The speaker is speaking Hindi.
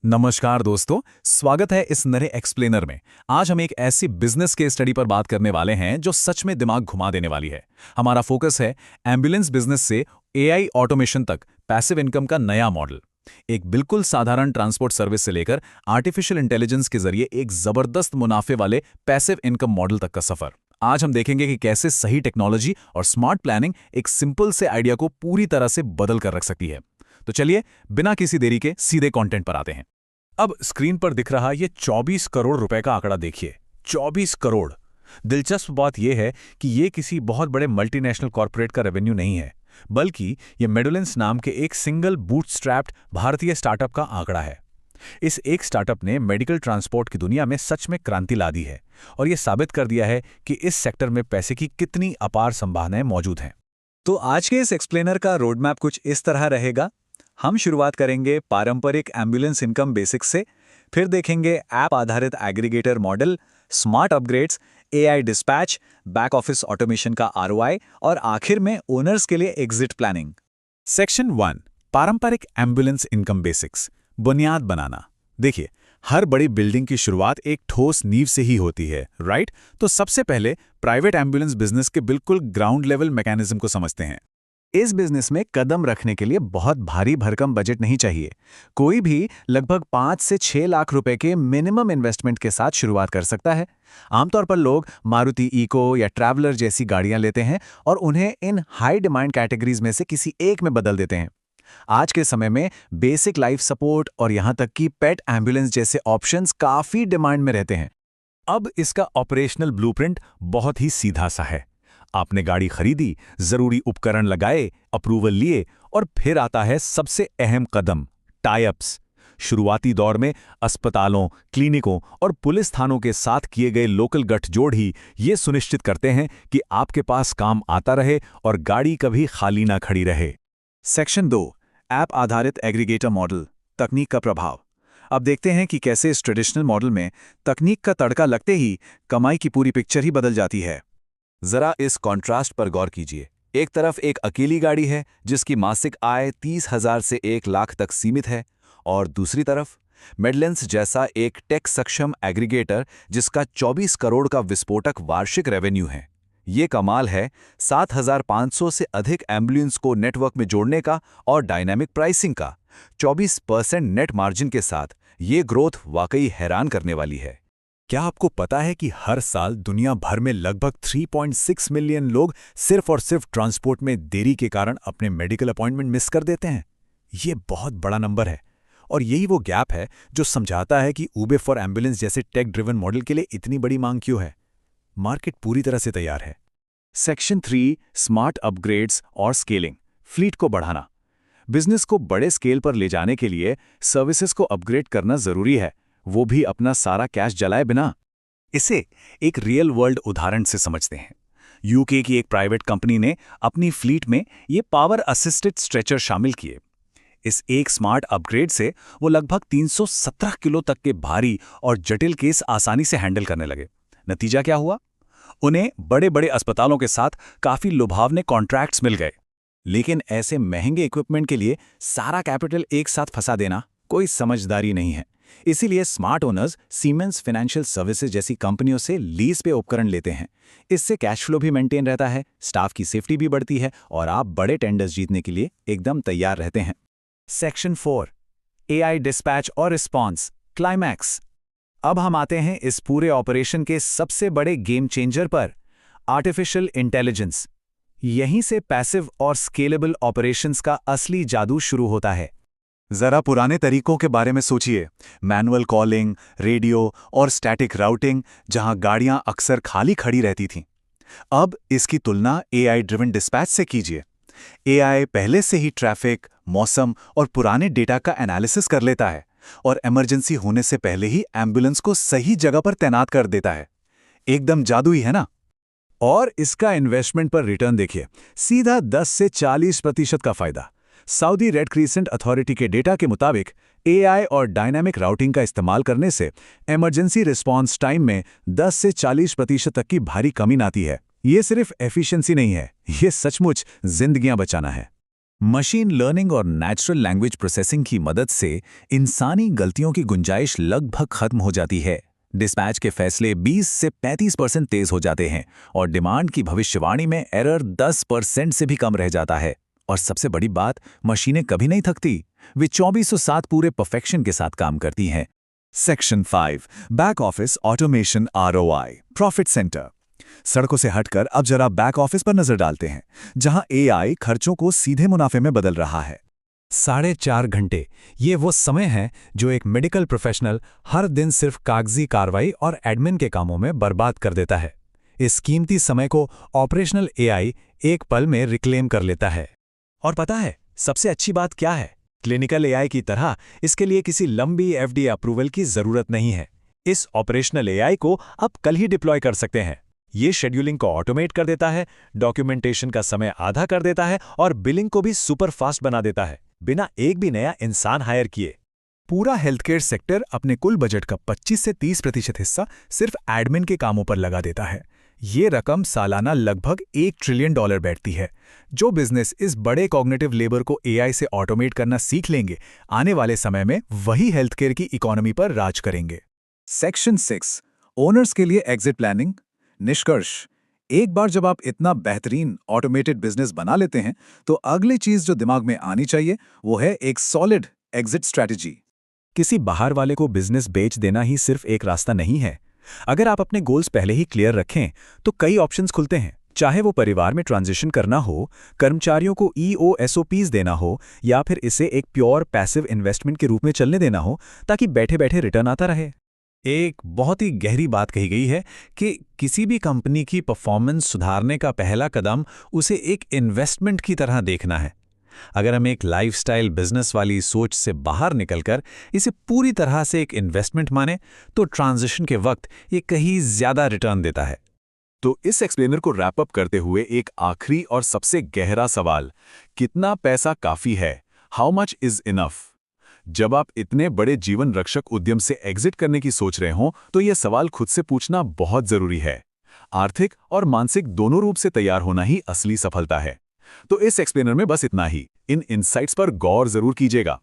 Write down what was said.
नमस्कार दोस्तों, स्वागत है इस नए एक्सप्लेनर में। आज हम एक ऐसी बिजनेस केस स्टडी पर बात करने वाले हैं जो सच में दिमाग घुमा देने वाली है। हमारा फोकस है एम्बुलेंस बिजनेस से एआई ऑटोमेशन तक पैसिव इनकम का नया मॉडल। एक बिल्कुल साधारण ट्रांसपोर्ट सर्विस से लेकर आर्टिफिशियल इंटेलिजेंस के जरिए एक जबरदस्त मुनाफे वाले पैसिव इनकम मॉडल तक का सफर। आज हम देखेंगे कि कैसे सही टेक्नोलॉजी और स्मार्ट प्लानिंग एक सिंपल से आइडिया को पूरी तरह से बदल कर रख सकती है। तो चलिए बिना किसी देरी के सीधे कंटेंट पर आते हैं। अब स्क्रीन पर दिख रहा ये 24 करोड़ रुपए का आंकड़ा देखिए। 24 करोड़। दिलचस्प बात यह है कि ये किसी बहुत बड़े मल्टीनेशनल कॉर्पोरेट का रेवेन्यू नहीं है, बल्कि ये मेडोलेंस नाम के एक सिंगल बूटस्ट्रैप्ड भारतीय स्टार्टअप का आंकड़ा है। इस एक स्टार्टअप ने मेडिकल ट्रांसपोर्ट की दुनिया में सच में क्रांति ला दी है और ये साबित कर दिया है कि इस सेक्टर में पैसे की कितनी अपार संभावनाएं मौजूद हैं। तो आज के इस एक्सप्लेनर का रोडमैप कुछ इस तरह रहेगा। हम शुरुआत करेंगे पारंपरिक एम्बुलेंस इनकम बेसिक्स से, फिर देखेंगे ऐप आधारित aggregator model, smart upgrades, AI dispatch, back office automation का आरओआई और आखिर में ओनर्स के लिए एग्जिट प्लानिंग। सेक्शन 1, पारंपरिक एम्बुलेंस इनकम बेसिक्स, बुनियाद बनाना। देखिए, हर बड़ी बिल्डिंग की शुरुआत एक ठोस नींव से ही होती है, राइट? तो सबसे पहले प्राइवेट एम्बुलेंस बिजनेस के बिल्कुल ग्राउंड लेवल मैकेनिज्म को समझते हैं। इस बिजनेस में कदम रखने के लिए बहुत भारी भरकम बजट नहीं चाहिए। कोई भी लगभग 5 से 6 लाख रुपए के मिनिमम इन्वेस्टमेंट के साथ शुरुआत कर सकता है। आमतौर पर लोग मारुति इको या ट्रैवलर जैसी गाड़ियां लेते हैं और उन्हें इन हाई डिमांड कैटेगरीज में से किसी एक में बदल देते हैं। आज के समय में बेसिक लाइफ सपोर्ट और यहां तक कि पेट एम्बुलेंस जैसे ऑप्शंस काफी डिमांड में रहते हैं। अब इसका ऑपरेशनल ब्लूप्रिंट बहुत ही सीधा सा है। आपने गाड़ी खरीदी, जरूरी उपकरण लगाए, अप्रूवल लिए और फिर आता है सबसे अहम कदम, टाई अप्स। शुरुआती दौर में अस्पतालों, क्लिनिकों और पुलिस थानों के साथ किए गए लोकल गठजोड़ ही ये सुनिश्चित करते हैं कि आपके पास काम आता रहे और गाड़ी कभी खाली ना खड़ी रहे। सेक्शन 2, ऐप आधारित एग्रीगेटर मॉडल, तकनीक का प्रभाव। अब देखते हैं कि कैसे इस ट्रेडिशनल मॉडल में तकनीक का तड़का लगते ही कमाई की पूरी पिक्चर ही बदल जाती है। जरा इस कॉन्ट्रास्ट पर गौर कीजिए। एक तरफ एक अकेली गाड़ी है जिसकी मासिक आय 30,000 से 1 लाख तक सीमित है, और दूसरी तरफ मेडलेंस जैसा एक टेक सक्षम एग्रीगेटर जिसका 24 करोड़ का विस्फोटक वार्षिक रेवेन्यू है। ये कमाल है, 7,500 से अधिक एम्बुलेंस को नेटवर्क में जोड़ने का और डायनामिक प्राइसिंग का 24% नेट मार्जिन के साथ ये ग्रोथ वाकई हैरान करने वाली है। क्या आपको पता है कि हर साल दुनिया भर में लगभग 3.6 मिलियन लोग सिर्फ और सिर्फ ट्रांसपोर्ट में देरी के कारण अपने मेडिकल अपॉइंटमेंट मिस कर देते हैं? ये बहुत बड़ा नंबर है और यही वो गैप है जो समझाता है कि उबर फॉर एम्बुलेंस जैसे टेक ड्रिवन मॉडल के लिए इतनी बड़ी मांग क्यों है। मार्केट पूरी तरह से तैयार है। सेक्शन 3, स्मार्ट अपग्रेड्स और स्केलिंग, फ्लीट को बढ़ाना। बिजनेस को बड़े स्केल पर ले जाने के लिए सर्विसेज को अपग्रेड करना जरूरी है, वो भी अपना सारा कैश जलाए बिना। इसे एक रियल वर्ल्ड उदाहरण से समझते हैं। यूके की एक प्राइवेट कंपनी ने अपनी फ्लीट में ये पावर असिस्टेड स्ट्रेचर शामिल किए। इस एक स्मार्ट अपग्रेड से वो लगभग 317 किलो तक के भारी और जटिल केस आसानी से हैंडल करने लगे। नतीजा क्या हुआ? उन्हें बड़े बड़े अस्पतालों के साथ काफी लुभावने कॉन्ट्रैक्ट्स मिल गए। लेकिन ऐसे महंगे इक्विपमेंट के लिए सारा कैपिटल एक साथ फंसा देना कोई समझदारी नहीं है। इसीलिए smart owners siemens financial services जैसी कंपनियों से लीज पे उपकरण लेते हैं। इससे कैश फ्लो भी मेंटेन रहता है, स्टाफ की सेफ्टी भी बढ़ती है और आप बड़े टेंडर्स जीतने के लिए एकदम तैयार रहते हैं। सेक्शन 4, एआई डिस्पैच और रिस्पॉन्स, क्लाइमैक्स। अब हम आते हैं इस पूरे ऑपरेशन के सबसे बड़े गेम चेंजर पर, आर्टिफिशियल इंटेलिजेंस। यहीं से पैसिव और स्केलेबल ऑपरेशंस का असली जादू शुरू होता है। जरा पुराने तरीकों के बारे में सोचिए। मैनुअल कॉलिंग, रेडियो और स्टैटिक राउटिंग, जहां गाड़ियां अक्सर खाली खड़ी रहती थीं। अब इसकी तुलना एआई ड्रिवन डिस्पैच से कीजिए। एआई पहले से ही ट्रैफिक, मौसम और पुराने डेटा का एनालिसिस कर लेता है और इमरजेंसी होने से पहले ही एम्बुलेंस को सही जगह पर तैनात कर देता है। एकदम जादुई है ना? और इसका इन्वेस्टमेंट पर रिटर्न देखिए, सीधा 10 से 40% का फायदा। सऊदी रेड क्रिसेंट अथॉरिटी के डेटा के मुताबिक एआई और डायनामिक राउटिंग का इस्तेमाल करने से इमरजेंसी रिस्पॉन्स टाइम में 10 से 40% तक की भारी कमी आती है। ये सिर्फ एफिशिएंसी नहीं है, ये सचमुच जिंदगियां बचाना है। मशीन लर्निंग और नेचुरल लैंग्वेज प्रोसेसिंग की मदद से इंसानी गलतियों की गुंजाइश लगभग खत्म हो जाती है। डिस्पैच के फैसले 20 से 35% तेज हो जाते हैं और डिमांड की भविष्यवाणी में एरर 10% से भी कम रह जाता है। और सबसे बड़ी बात, मशीनें कभी नहीं थकती। वे 24/7 पूरे परफेक्शन के साथ काम करती हैं। Section 5 back office automation ROI profit centre. सड़कों से हटकर अब जरा बैक ऑफिस पर नजर डालते हैं, जहां AI खर्चों को सीधे मुनाफे में बदल रहा है। 4.5 घंटे, ये वो समय है जो एक मेडिकल प्रोफेशनल हर दिन सिर्फ कागजी कार्रवाई और एडमिन के कामों में बर्बाद कर देता है। इस कीमती समय को ऑपरेशनल AI एक पल में रिक्लेम कर लेता है। और पता है सबसे अच्छी बात क्या है? क्लिनिकल AI की तरह इसके लिए किसी लंबी FDA अप्रूवल की जरूरत नहीं है। इस ऑपरेशनल AI को आप कल ही डिप्लॉय कर सकते हैं। ये शेड्यूलिंग को ऑटोमेट कर देता है, डॉक्यूमेंटेशन का समय आधा कर देता है और बिलिंग को भी सुपर फास्ट बना देता है, बिना एक भी नया इंसान हायर किए। पूरा हेल्थकेयर सेक्टर अपने कुल बजट का 25 से 30% हिस्सा सिर्फ एडमिन के कामों पर लगा देता है। ये रकम सालाना लगभग $1 ट्रिलियन बैठती है। जो बिजनेस इस बड़े कॉग्निटिव लेबर को AI से ऑटोमेट करना सीख लेंगे, आने वाले समय में वही हेल्थकेयर की इकोनॉमी पर राज करेंगे। सेक्शन 6 ओनर्स के लिए एग्जिट प्लानिंग। निष्कर्ष, एक बार जब आप इतना बेहतरीन ऑटोमेटेड बिजनेस बना लेते हैं, तो अगली चीज जो दिमाग में आनी चाहिए वो है एक सॉलिड एग्जिट स्ट्रैटेजी। किसी बाहर वाले को बिजनेस बेच देना ही सिर्फ एक रास्ता नहीं है। अगर आप अपने गोल्स पहले ही क्लियर रखें तो कई ऑप्शंस खुलते हैं। चाहे वो परिवार में ट्रांजिशन करना हो, कर्मचारियों को EOSOPs देना हो, या फिर इसे एक प्योर पैसिव इन्वेस्टमेंट के रूप में चलने देना हो ताकि बैठे बैठे रिटर्न आता रहे। एक बहुत ही गहरी बात कही गई है कि किसी भी कंपनी की परफॉर्मेंस सुधारने का पहला कदम उसे एक इन्वेस्टमेंट की तरह देखना है। अगर हम एक लाइफस्टाइल बिजनेस वाली सोच से बाहर निकलकर इसे पूरी तरह से एक इन्वेस्टमेंट माने, तो ट्रांजिशन के वक्त ये कहीं ज्यादा रिटर्न देता है। तो इस एक्सप्लेनर को रैप अप करते हुए एक आखिरी और सबसे गहरा सवाल, कितना पैसा काफी है? How much is enough? जब आप इतने बड़े जीवन रक्षक उद्यम से एग्जिट करने की सोच रहे हों, तो यह सवाल खुद से पूछना बहुत जरूरी है। आर्थिक और मानसिक दोनों रूप से तैयार होना ही असली सफलता है। तो इस एक्सप्लेनर में बस इतना ही। इन इनसाइट्स पर गौर जरूर कीजिएगा।